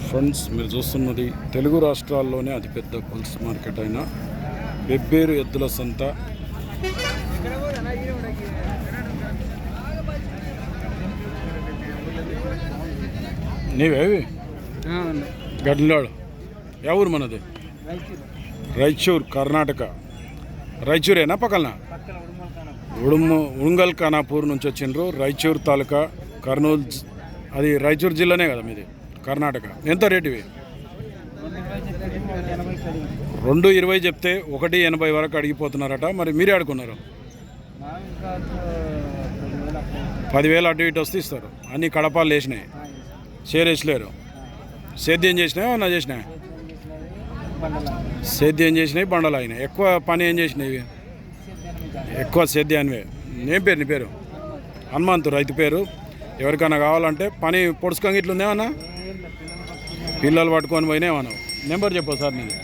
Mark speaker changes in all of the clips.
Speaker 1: Friends, మీరు చూస్తున్నది తెలుగు రాష్ట్రాల్లోనే అతిపెద్ద పుల్స్ మార్కెట్ అయిన బెబ్బేరు ఎద్దుల సంత. నీవేవి గడ్లాడు ఎవరు మనది? రాయచూర్, కర్ణాటక. రాయచూరేనా పక్కన? ఉడుంగల్ ఖానాపూర్ నుంచి వచ్చిండ్రు. రాయచూర్ తాలూకా, కర్నూలు. అది రాయచూర్ జిల్లానే కదా మీది, కర్ణాటక. ఎంత రేటు ఇవి? 2.20 చెప్తే 1.80 వరకు అడిగిపోతున్నారట. మరి మీరే అడుగున్నారు. 10,000 అటు ఇటు వస్తే ఇస్తారు. అన్ని కడపాలు వేసినాయి, షేరేసలేరు. సేద్యం చేసినాయి, అన్న చేసినాయి. సేద్యం చేసినాయి, బండలు అయినాయి. ఎక్కువ పని ఏం చేసినాయి? ఎక్కువ సేద్యానివే. ఏం పేరు నీ పేరు? హనుమంతు, రైతు పేరు. ఎవరికైనా కావాలంటే పని పొడుచుకొని ఇట్లుందేమన్నా, పిల్లలు పట్టుకొని పోయినామన్నా. నెంబర్ చెప్పు సార్ నీది.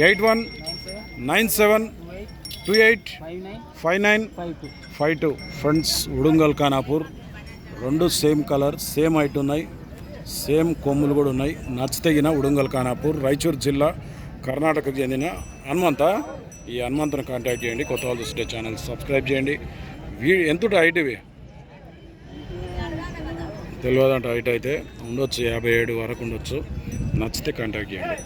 Speaker 1: 8197285952. ఫ్రెండ్స్, ఉడుంగల్ ఖానాపూర్. రెండు సేమ్ కలర్, సేమ్ హైట్ ఉన్నాయి, సేమ్ కొమ్ములు కూడా ఉన్నాయి. నచ్చితగిన ఉడుంగల్ ఖానాపూర్, రాయచూర్ జిల్లా, కర్ణాటకకు చెందిన హనుమంత. ఈ హనుమంతుని కాంటాక్ట్ చేయండి. కొత్త వాళ్ళు చూస్తే ఛానల్ సబ్స్క్రైబ్ చేయండి. ఎంత హైట్ ఇవి తెలియదంట. హైట్ అయితే ఉండొచ్చు 57 వరకు ఉండొచ్చు. నచ్చితే కాంటాక్ట్ చేయండి.